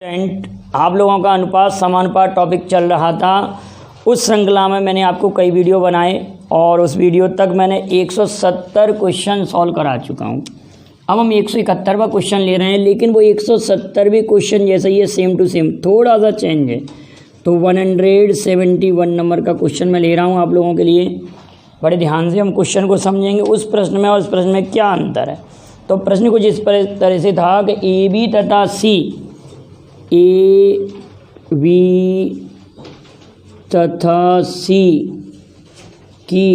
Student, आप लोगों का अनुपात समानुपात टॉपिक चल रहा था। उस श्रृंखला में मैंने आपको कई वीडियो बनाए और उस वीडियो तक मैंने 170 क्वेश्चन सॉल्व करा चुका हूं। अब हम 171वां क्वेश्चन ले रहे हैं, लेकिन वो 170वें क्वेश्चन जैसे ही है, सेम टू सेम, थोड़ा सा चेंज है। तो 171 नंबर का क्वेश्चन मैं ले रहा हूँ आप लोगों के लिए। बड़े ध्यान से हम क्वेश्चन को समझेंगे, उस प्रश्न में और उस प्रश्न में क्या अंतर है। तो प्रश्न कुछ इस तरह से था कि ए बी तथा सी, ए बी तथा सी की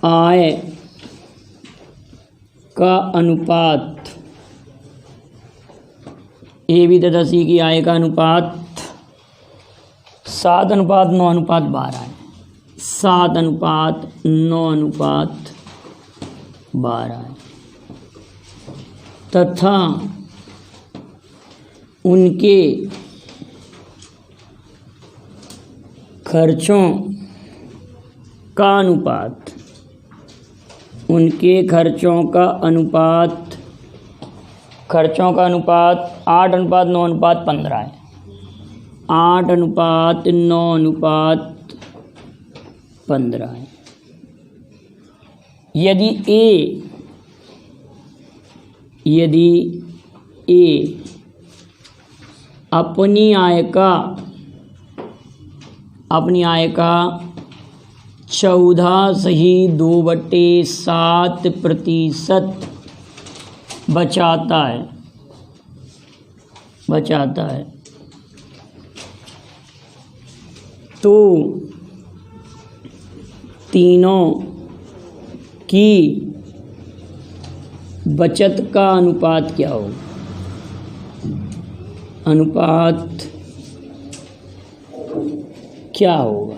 आय का अनुपात, ए बी तथा सी की आय का अनुपात 7:9:12 है। 7:9:12 है तथा उनके खर्चों का अनुपात, उनके खर्चों का अनुपात 8:9:15 है। 8:9:15 है। यदि ए अपनी आय का 14.2/7% बचाता है तो तीनों की बचत का अनुपात क्या होगा?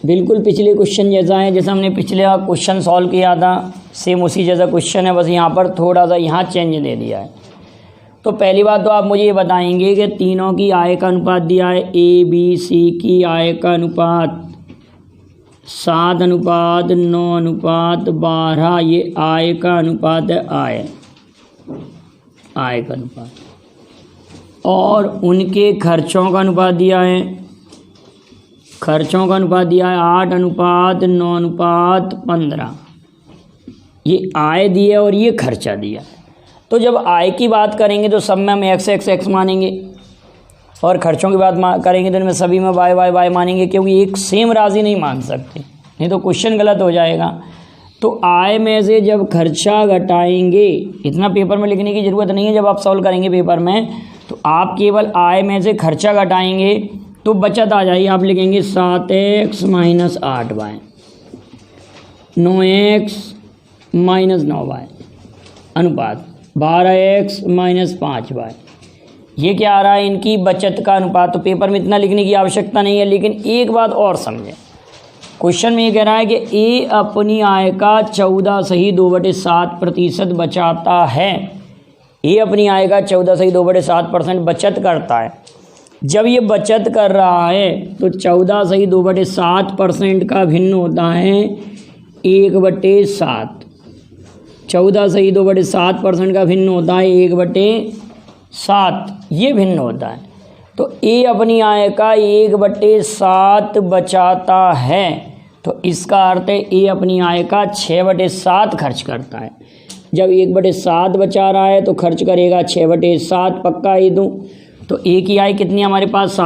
बिल्कुल पिछले क्वेश्चन जैसा है, जैसा हमने पिछले क्वेश्चन सॉल्व किया था, सेम उसी जैसा क्वेश्चन है, बस यहाँ पर थोड़ा सा यहाँ चेंज दे दिया है। तो पहली बात तो आप मुझे ये बताएंगे कि तीनों की आय का अनुपात दिया है। ए बी सी की आय का अनुपात 7:9:12, ये आय का अनुपात है, आय का अनुपात। और उनके खर्चों का अनुपात दिया है, 8:9:15। ये आय दिया है और ये खर्चा दिया है। तो जब आय की बात करेंगे तो सब में हम x मानेंगे, और खर्चों की बात करेंगे तो इनमें सभी में y मानेंगे, क्योंकि एक सेम राशि नहीं मान सकते, नहीं तो क्वेश्चन गलत हो जाएगा। तो आय में से जब खर्चा घटाएंगे, इतना पेपर में लिखने की ज़रूरत नहीं है, जब आप सॉल्व करेंगे पेपर में तो आप केवल आय में से खर्चा घटाएंगे तो बचत आ जाएगी। आप लिखेंगे 7x - 8y, 9x - 9y अनुपात 12x - 5y। ये क्या आ रहा है? इनकी बचत का अनुपात। तो पेपर में इतना लिखने की आवश्यकता नहीं है, लेकिन एक बात और समझें, क्वेश्चन में ये कह रहा है कि ए अपनी आय का 14.2/7% बचाता है। ए अपनी आय का 14.2/7% बचत करता है। जब ये बचत कर रहा है तो 14.2/7% का भिन्न होता है 1/7। 14.2/7% का भिन्न होता है 1/7, ये भिन्न होता है। तो ए अपनी आय का 1/7 बचाता है, तो इसका अर्थ है ए अपनी आय का 6/7 खर्च करता है। जब 1/7 बचा रहा है तो खर्च करेगा 6/7, पक्का ही दूँ। तो ए की आय कितनी हमारे पास?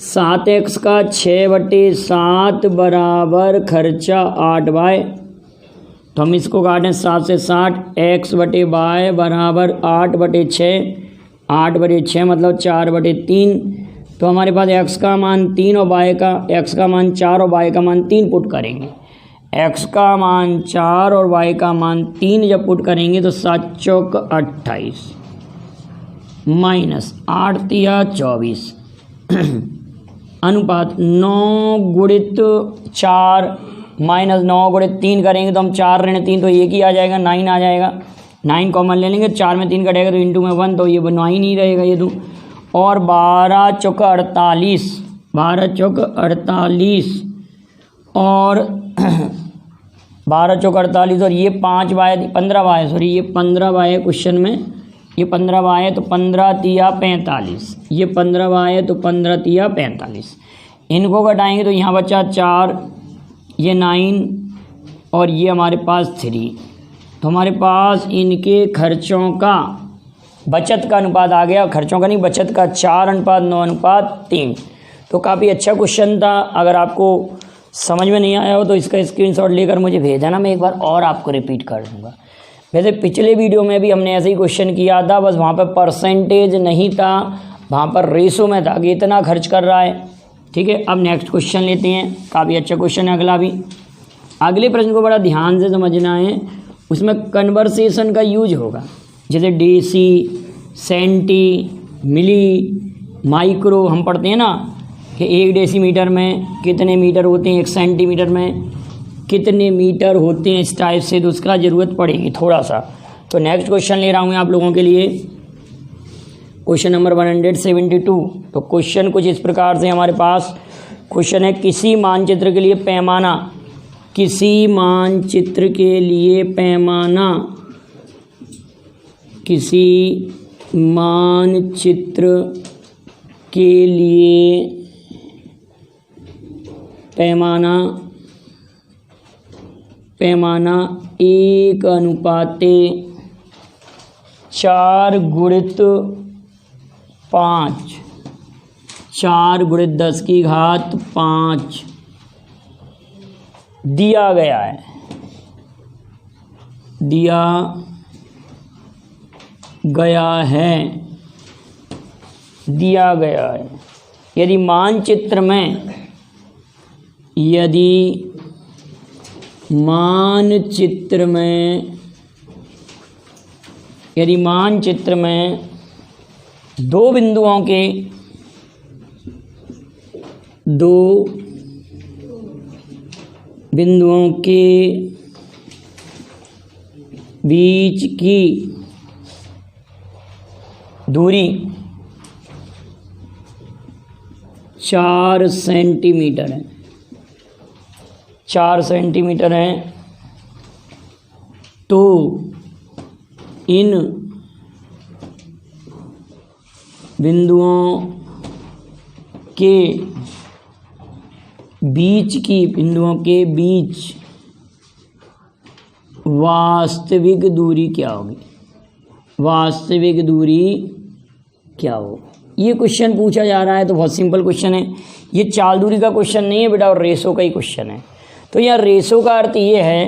7x का 6/7 बराबर खर्चा 8y। तो हम इसको काटें 7 से 60, x/y बराबर 8/6, 8/6 मतलब 4/3। तो हमारे पास x का मान 3 और x का मान 4 और y का मान 3 पुट करेंगे। x का मान 4 और y का मान 3 जब पुट करेंगे तो 7 चौक 28 माइनस 8 तिया 24 अनुपात 9x4 माइनस 9x3 करेंगे तो हम 4 ऋण 3, तो एक ही आ जाएगा, 9 आ जाएगा। 9 कॉमन ले लेंगे, 4 में 3 कटेगा तो इंटू में 1, तो ये 9 ही नहीं रहेगा ये तो। और 12 चौक 48, 12 चौक 48 और 12 चौक 48 और ये 5 वाय 15 वाय सॉरी ये 15 वाय क्वेश्चन में ये 15 आए तो 15 तिया 45, ये 15 आए तो 15 तिया 45। इनको घटाएंगे तो यहाँ बचा 4, ये 9 और ये हमारे पास 3। तो हमारे पास इनके खर्चों का बचत का अनुपात आ गया, खर्चों का नहीं बचत का, 4:9:3। तो काफ़ी अच्छा क्वेश्चन था। अगर आपको समझ में नहीं आया हो तो इसका स्क्रीनशॉट लेकर मुझे भेजना, मैं एक बार और आपको रिपीट कर दूँगा। वैसे पिछले वीडियो में भी हमने ऐसे ही क्वेश्चन किया था, बस वहाँ पर परसेंटेज नहीं था, वहाँ पर रेशो में था कि इतना खर्च कर रहा है। ठीक है, अब नेक्स्ट क्वेश्चन लेते हैं। काफ़ी अच्छा क्वेश्चन है अगला भी। अगले प्रश्न को बड़ा ध्यान से समझना है, उसमें कन्वर्सेशन का यूज होगा, जैसे डेसी, सेंटी, मिली, माइक्रो हम पढ़ते हैं ना कि 1 डेसीमीटर में कितने मीटर होते हैं, 1 सेंटीमीटर में कितने मीटर होते हैं, इस टाइप से। तो उसका ज़रूरत पड़ेगी थोड़ा सा। तो नेक्स्ट क्वेश्चन ले रहा हूँ आप लोगों के लिए, क्वेश्चन नंबर 172। तो क्वेश्चन कुछ इस प्रकार से हमारे पास क्वेश्चन है, किसी मानचित्र के लिए पैमाना, किसी मानचित्र के लिए पैमाना, किसी मानचित्र के लिए पैमाना 1:4:5, 4×10⁵ दिया गया है, दिया गया है, दिया गया है। यदि मानचित्र में, यदि मानचित्र में, यदि मानचित्र में दो बिंदुओं के, दो बिंदुओं के बीच की दूरी 4 सेंटीमीटर है, 4 सेंटीमीटर है, तो इन बिंदुओं के बीच की, बिंदुओं के बीच वास्तविक दूरी क्या होगी, वास्तविक दूरी क्या होगी। ये क्वेश्चन पूछा जा रहा है तो बहुत सिंपल क्वेश्चन है, ये चाल दूरी का क्वेश्चन नहीं है बेटा, और रेशो का ही क्वेश्चन है। तो यहाँ रेशो का अर्थ ये है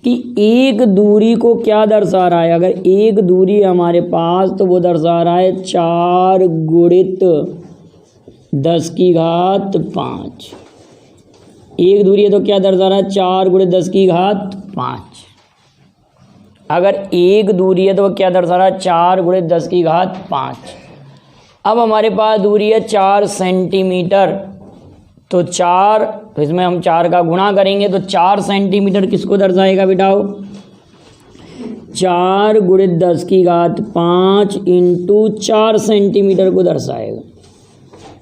कि एक दूरी को क्या दर्शा रहा है, अगर एक दूरी हमारे पास तो वो दर्शा रहा है 4×10⁵ एक दूरी है तो क्या दर्शा रहा है 4×10⁵। अगर एक दूरी है तो वो क्या दर्शा रहा है 4×10⁵। अब हमारे पास दूरी है 4 सेंटीमीटर, तो 4, तो इसमें हम 4 का गुणा करेंगे तो 4 सेंटीमीटर किसको दर्शाएगा बेटाओ, 4×10⁵ इंटू 4 सेंटीमीटर को दर्शाएगा।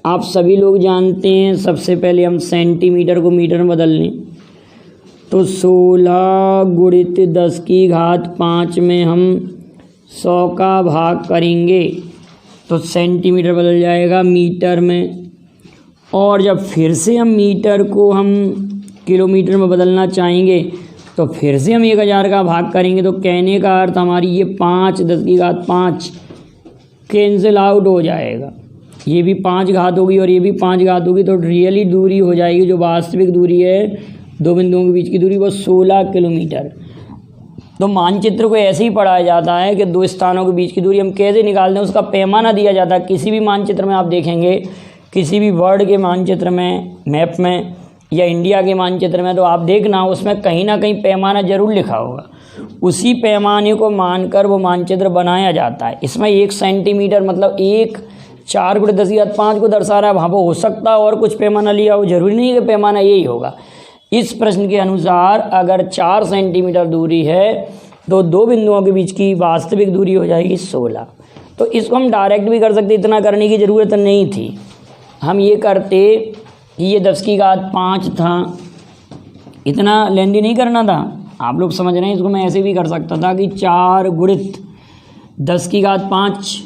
आप सभी लोग जानते हैं, सबसे पहले हम सेंटीमीटर को मीटर में बदल लें तो 16×10⁵ में हम 100 का भाग करेंगे तो सेंटीमीटर बदल जाएगा मीटर में। और जब फिर से हम मीटर को हम किलोमीटर में बदलना चाहेंगे तो फिर से हम 1000 का भाग करेंगे। तो कहने का अर्थ हमारी ये 5×10⁵ कैंसिल आउट हो जाएगा, ये भी 5 घात होगी और ये भी 5 घात होगी, तो रियली दूरी हो जाएगी, जो वास्तविक दूरी है दो बिंदुओं के बीच की दूरी, वो 16 किलोमीटर। तो मानचित्र को ऐसे ही पढ़ाया जाता है कि दो स्थानों के बीच की दूरी हम कैसे निकालते हैं, उसका पैमाना दिया जाता है। किसी भी मानचित्र में आप देखेंगे, किसी भी वर्ल्ड के मानचित्र में, मैप में, या इंडिया के मानचित्र में, तो आप देखना उसमें कहीं ना कहीं पैमाना जरूर लिखा होगा। उसी पैमाने को मानकर वो मानचित्र बनाया जाता है। इसमें 1 सेंटीमीटर मतलब 4×10⁵ को दर्शा रहा है, वहाँ पर हो सकता है और कुछ पैमाना लिया हो, जरूरी नहीं है कि पैमाना यही होगा। इस प्रश्न के अनुसार अगर 4 सेंटीमीटर दूरी है तो दो बिंदुओं के बीच की वास्तविक दूरी हो जाएगी 16। तो इसको हम डायरेक्ट भी कर सकते, इतना करने की ज़रूरत नहीं थी। हम ये करते कि ये 10⁵ था, इतना लेंदी नहीं करना था। आप लोग समझ रहे हैं, इसको मैं ऐसे भी कर सकता था कि 4 × 10 की घात 5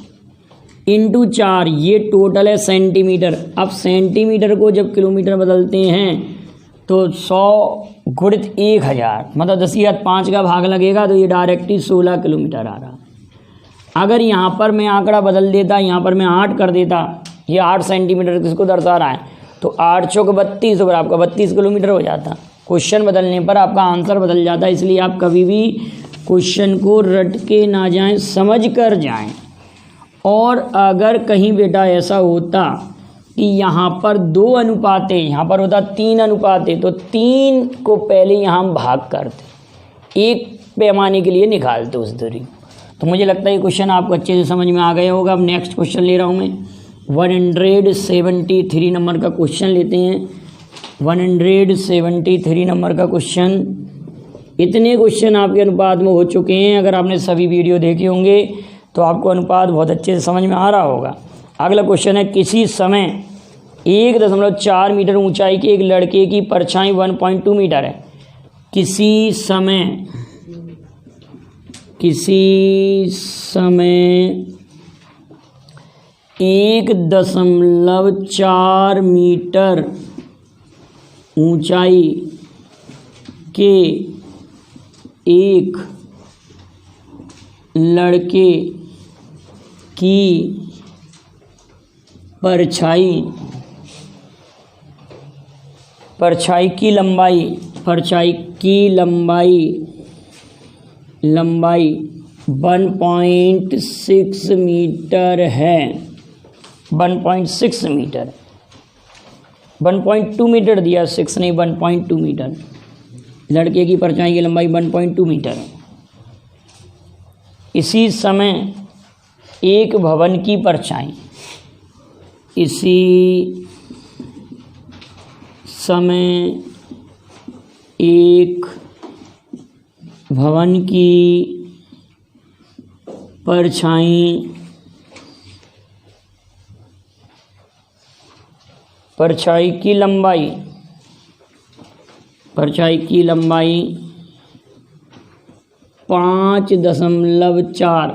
इंटू 4, ये टोटल है सेंटीमीटर। अब सेंटीमीटर को जब किलोमीटर बदलते हैं तो 100 गुणित 1000, मतलब 10 की घात 5 का भाग लगेगा तो ये डायरेक्ट ही 16 किलोमीटर आ रहा। अगर यहाँ पर मैं आंकड़ा बदल देता, यहाँ पर मैं 8 कर देता, ये 8 सेंटीमीटर किसको दर्शा रहा है, तो 8 चौक 32 और आपका 32 किलोमीटर हो जाता। क्वेश्चन बदलने पर आपका आंसर बदल जाता है, इसलिए आप कभी भी क्वेश्चन को रट के ना जाएं, समझ कर जाएं। और अगर कहीं बेटा ऐसा होता कि यहाँ पर 2 अनुपात है, यहाँ पर होता 3 अनुपात है, तो 3 को पहले यहाँ हम भाग करते, एक पैमाने के लिए निकालते उस दूरी। तो मुझे लगता है ये क्वेश्चन आपको अच्छे से समझ में आ गया होगा। अब नेक्स्ट क्वेश्चन ले रहा हूँ मैं, 173 नंबर का क्वेश्चन लेते हैं। 173 नंबर का क्वेश्चन। इतने क्वेश्चन आपके अनुपात में हो चुके हैं, अगर आपने सभी वीडियो देखे होंगे तो आपको अनुपात बहुत अच्छे से समझ में आ रहा होगा। अगला क्वेश्चन है, किसी समय 1.4 मीटर ऊंचाई के एक लड़के की परछाई 1.2 मीटर है। किसी समय 1.4 मीटर ऊंचाई के एक लड़के की परछाई की लंबाई 1.6 मीटर है। 1.6 मीटर, 1.2 मीटर दिया, 6 नहीं 1.2 मीटर। लड़के की परछाई की लंबाई 1.2 मीटर है। इसी समय एक भवन की परछाई, एक भवन की परछाई की लंबाई 5.4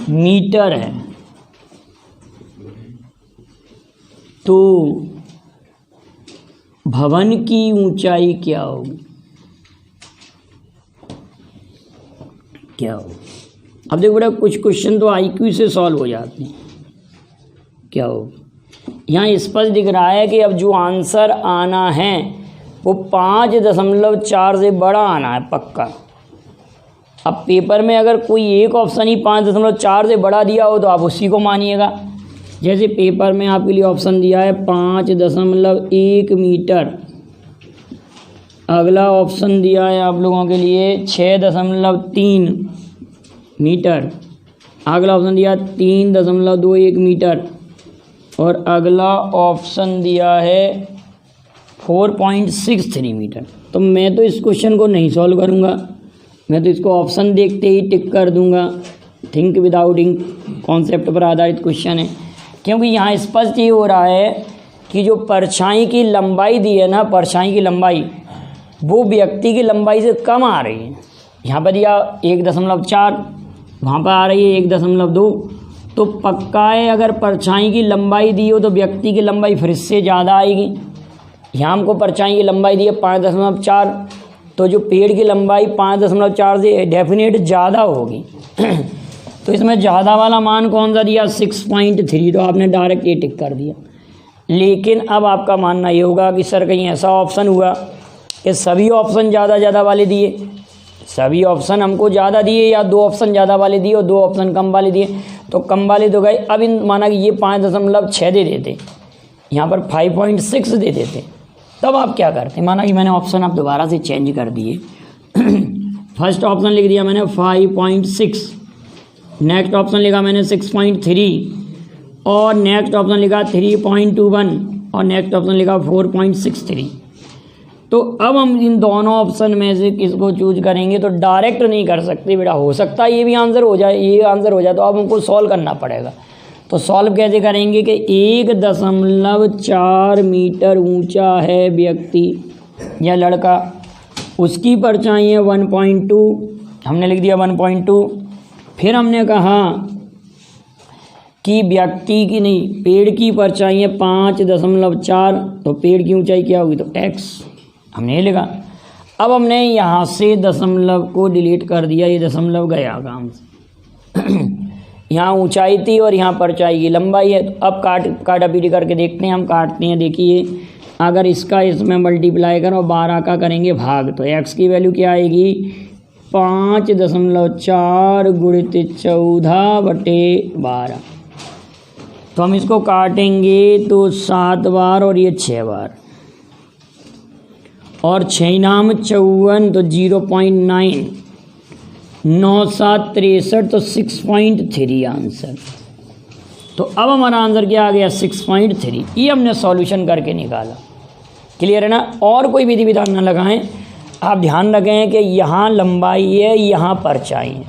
मीटर है, तो भवन की ऊंचाई क्या होगी? अब देखो बेटा, कुछ क्वेश्चन तो आईक्यू से सॉल्व हो जाते हैं। क्या होगी? यहाँ स्पष्ट दिख रहा है कि अब जो आंसर आना है वो 5.4 से बड़ा आना है पक्का। अब पेपर में अगर कोई एक ऑप्शन ही 5.4 से बड़ा दिया हो तो आप उसी को मानिएगा। जैसे पेपर में आपके लिए ऑप्शन दिया है 5.1 मीटर, अगला ऑप्शन दिया है आप लोगों के लिए 6.3 मीटर, अगला ऑप्शन दिया 3.21 मीटर और अगला ऑप्शन दिया है 4.63 मीटर। तो मैं तो इस क्वेश्चन को नहीं सॉल्व करूँगा, मैं तो इसको ऑप्शन देखते ही टिक कर दूंगा। थिंक विदाउट इंक कॉन्सेप्ट पर आधारित क्वेश्चन है, क्योंकि यहाँ स्पष्ट ये हो रहा है कि जो परछाई की लंबाई दी है ना, परछाई की लंबाई वो व्यक्ति की लंबाई से कम आ रही है। यहाँ पर दिया 1.4, वहाँ पर आ रही है 1.2, तो पक्का है अगर परछाई की लंबाई दी हो तो व्यक्ति की लंबाई फिर से ज़्यादा आएगी। यहाँ हमको परछाई की लंबाई दी है 5.4, तो जो पेड़ की लंबाई 5.4 से डेफिनेट ज़्यादा होगी। तो इसमें ज़्यादा वाला मान कौन सा दिया? 6.3, तो आपने डायरेक्ट ये टिक कर दिया। लेकिन अब आपका मानना ये होगा कि सर कहीं ऐसा ऑप्शन हुआ कि सभी ऑप्शन ज़्यादा वाले दिए, सभी ऑप्शन हमको ज़्यादा दिए या 2 ऑप्शन ज़्यादा वाले दिए और 2 ऑप्शन कम वाले दिए, तो कम वाले तो गए। अब इन माना कि ये 5.6 दे देते, यहाँ पर 5.6 दे देते, तब आप क्या करते? माना कि मैंने ऑप्शन आप दोबारा से चेंज कर दिए। फर्स्ट ऑप्शन लिख दिया मैंने 5.6, नेक्स्ट ऑप्शन लिखा मैंने 6.3 और नेक्स्ट ऑप्शन लिखा 3.21 और नेक्स्ट ऑप्शन लिखा 4.63। तो अब हम इन दोनों ऑप्शन में से किसको चूज करेंगे? तो डायरेक्ट नहीं कर सकते बेटा, हो सकता है ये भी आंसर हो जाए, ये आंसर हो जाए, तो अब हमको सॉल्व करना पड़ेगा। तो सॉल्व कैसे करेंगे कि 1.4 मीटर ऊंचा है व्यक्ति या लड़का, उसकी परछाई है 1.2, हमने लिख दिया 1.2, फिर हमने कहा कि व्यक्ति की नहीं, पेड़ की परछाई है 5.4, तो पेड़ की ऊंचाई क्या होगी, तो x हमने ये लिखा। अब हमने यहाँ से दशमलव को डिलीट कर दिया, ये दशमलव गया काम से। यहाँ ऊंचाई थी और यहाँ परछाई की लंबाई है। तो अब काटा पीटी करके देखते हैं, हम काटते हैं। देखिए अगर इसका इसमें मल्टीप्लाई करो और 12 का करेंगे भाग, तो x की वैल्यू क्या आएगी, 5.4 गुणित 14/12। तो हम इसको काटेंगे तो 7 बार और ये 6 बार, और 6 नाम 54, तो 0.9, 9 7 63, तो 6.3 आंसर। तो अब हमारा आंसर क्या आ गया, 6.3। ये हमने सॉल्यूशन करके निकाला। क्लियर है ना। और कोई विधि विधान ना लगाएं, आप ध्यान रखें कि यहाँ लंबाई है, यहाँ परछाई है,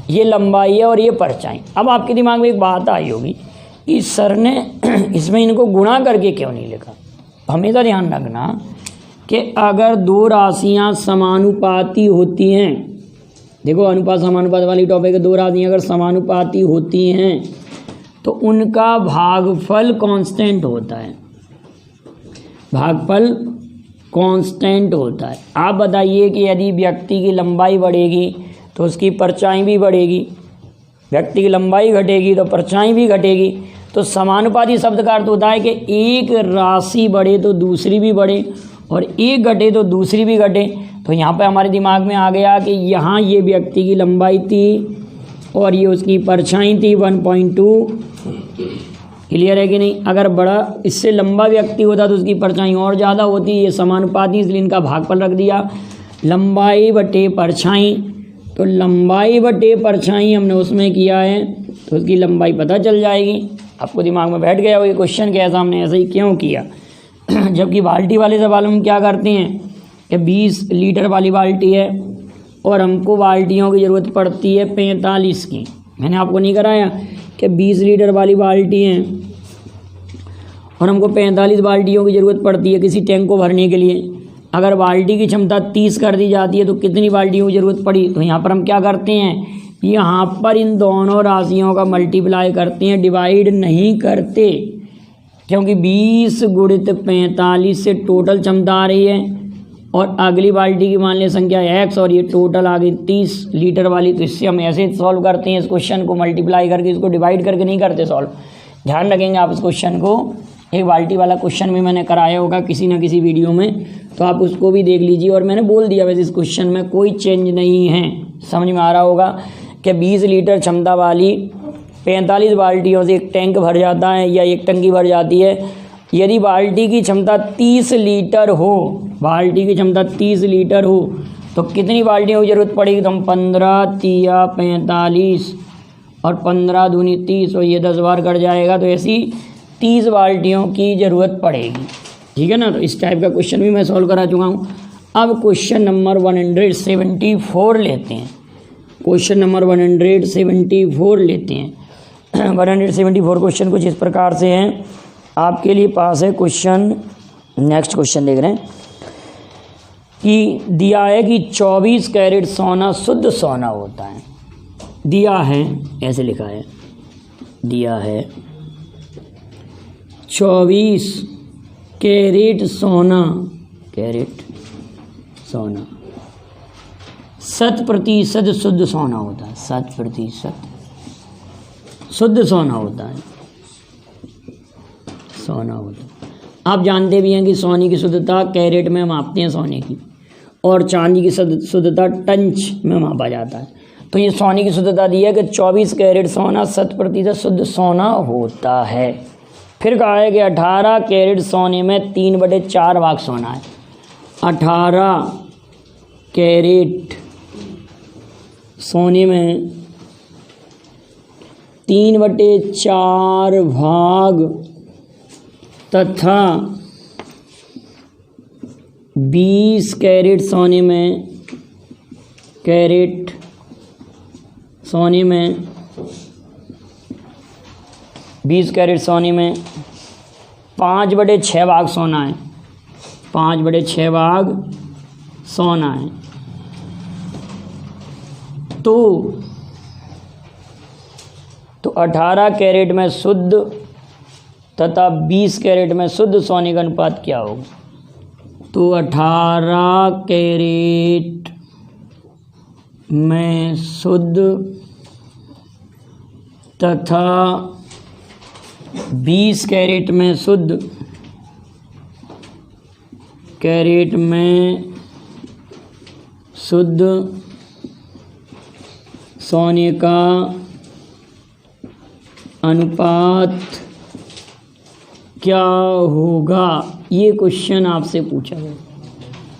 ये लंबाई है और ये परछाई। अब आपके दिमाग में एक बात आई होगी कि सर ने इसमें इनको गुणा करके क्यों नहीं लिखा। हमेशा ध्यान रखना कि अगर दो राशियाँ समानुपाती होती हैं, देखो अनुपात समानुपात वाली टॉपिक है, दो राशियाँ अगर समानुपाती होती हैं तो उनका भागफल कांस्टेंट होता है, भागफल कांस्टेंट होता है। आप बताइए कि यदि व्यक्ति की लंबाई बढ़ेगी तो उसकी परछाई भी बढ़ेगी, व्यक्ति की लंबाई घटेगी तो परछाई भी घटेगी। तो समानुपाती शब्द का अर्थ होता है कि एक राशि बढ़े तो दूसरी भी बढ़े और एक घटे तो दूसरी भी घटे। तो यहाँ पे हमारे दिमाग में आ गया कि यहाँ ये व्यक्ति की लंबाई थी और ये उसकी परछाई थी 1.2। क्लियर है कि नहीं। अगर बड़ा इससे लंबा व्यक्ति होता तो उसकी परछाई और ज़्यादा होती। ये समानुपाती इसलिए इनका भागफल रख दिया, लंबाई बटे परछाई। तो लंबाई बटे परछाई हमने उसमें किया है तो उसकी लंबाई पता चल जाएगी। आपको दिमाग में बैठ गया हो ये क्वेश्चन कैसा हमने ऐसा ही क्यों किया। जबकि बाल्टी वाले सवाल में क्या करते हैं कि 20 लीटर वाली बाल्टी है और हमको बाल्टियों की ज़रूरत पड़ती है 45 की। मैंने आपको नहीं कराया कि 20 लीटर वाली बाल्टी है और हमको 45 बाल्टियों की ज़रूरत पड़ती है किसी टैंक को भरने के लिए। अगर बाल्टी की क्षमता 30 कर दी जाती है तो कितनी बाल्टियों की ज़रूरत पड़ी। तो यहाँ पर हम क्या करते हैं, यहाँ पर इन दोनों राशियों का मल्टीप्लाई करते हैं, डिवाइड नहीं करते, क्योंकि 20 गुणित 45 से टोटल क्षमता आ रही है और अगली बाल्टी की मान लें संख्या x और ये टोटल आ गई 30 लीटर वाली। तो इससे हम ऐसे सॉल्व करते हैं इस क्वेश्चन को, मल्टीप्लाई करके, इसको डिवाइड करके नहीं करते सॉल्व। ध्यान रखेंगे आप इस क्वेश्चन को। एक बाल्टी वाला क्वेश्चन भी मैंने कराया होगा किसी न किसी वीडियो में, तो आप उसको भी देख लीजिए। और मैंने बोल दिया वैसे इस क्वेश्चन में कोई चेंज नहीं है। समझ में आ रहा होगा कि 20 लीटर क्षमता वाली 45 बाल्टियों से एक टैंक भर जाता है या एक टंकी भर जाती है। यदि बाल्टी की क्षमता 30 लीटर हो, बाल्टी की क्षमता 30 लीटर हो तो कितनी बाल्टियों की ज़रूरत पड़ेगी। तो हम 15 तिया 45 और 15 दूनी 30 और ये 10 बार कट जाएगा, तो ऐसी 30 बाल्टियों की ज़रूरत पड़ेगी। ठीक है ना। तो इस टाइप का क्वेश्चन भी मैं सॉल्व करा चुका हूँ। अब क्वेश्चन नंबर 174 लेते हैं। क्वेश्चन नंबर 174 लेते हैं। 174 क्वेश्चन कुछ इस प्रकार से हैं, आपके लिए पास है क्वेश्चन। नेक्स्ट क्वेश्चन देख रहे हैं कि दिया है कि 24 कैरेट सोना शुद्ध सोना होता है। दिया है, ऐसे लिखा है, दिया है 24 कैरेट सोना, कैरेट सोना 100% शुद्ध सोना होता है। 100% शुद्ध सोना होता है, सोना होता है। आप जानते भी हैं कि सोने की शुद्धता कैरेट में मापते हैं सोने की, और चांदी की शुद्धता टंच में मापा जाता है। तो ये सोने की शुद्धता दी है कि 24 कैरेट सोना 100% शुद्ध सोना होता है। फिर कहा है कि 18 कैरेट सोने में 3/4 भाग सोना है। 18 कैरेट सोने में 3/4 भाग तथा 20 कैरेट सोने में, कैरेट सोने में 20 कैरेट सोने में 5/6 भाग सोना है। 5/6 भाग सोना है। तो तो 18 कैरेट में शुद्ध तथा 20 कैरेट में शुद्ध सोने का अनुपात क्या होगा? तो 18 कैरेट में शुद्ध तथा 20 कैरेट में शुद्ध सोने का अनुपात क्या होगा, ये क्वेश्चन आपसे पूछा गया।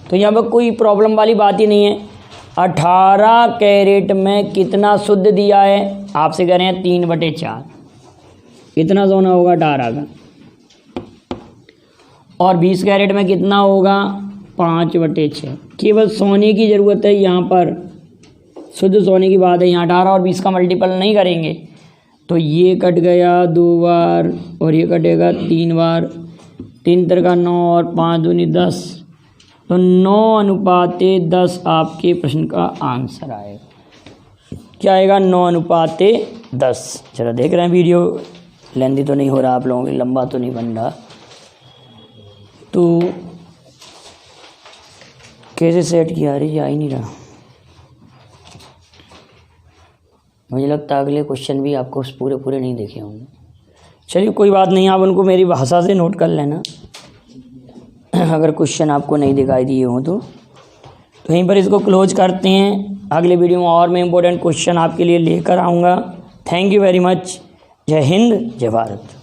तो यहाँ पर कोई प्रॉब्लम वाली बात ही नहीं है। 18 कैरेट में कितना शुद्ध दिया है, आपसे कह रहे हैं 3/4, कितना सोना होगा 18 का, और 20 कैरेट में कितना होगा 5/6। केवल सोने की ज़रूरत है, यहाँ पर शुद्ध सोने की बात है। यहाँ 18 और 20 का मल्टीपल नहीं करेंगे तो ये कट गया 2 बार और ये कटेगा 3 बार, 3 3 का 9 और 5 दूनी 10, तो 9:10 आपके प्रश्न का आंसर आएगा। क्या आएगा? 9:10। चलो देख रहे हैं वीडियो लेंदी तो नहीं हो रहा आप लोगों के, लंबा तो नहीं बन रहा। तो कैसे सेट किया? अरे आ ही नहीं रहा। मुझे लगता है अगले क्वेश्चन भी आपको पूरे नहीं देखे होंगे। चलिए कोई बात नहीं, आप उनको मेरी भाषा से नोट कर लेना अगर क्वेश्चन आपको नहीं दिखाई दिए हों तो यहीं पर इसको क्लोज करते हैं। अगले वीडियो में और मैं इम्पोर्टेंट क्वेश्चन आपके लिए लेकर आऊँगा। Thank you very much. जय हिंद, जय भारत।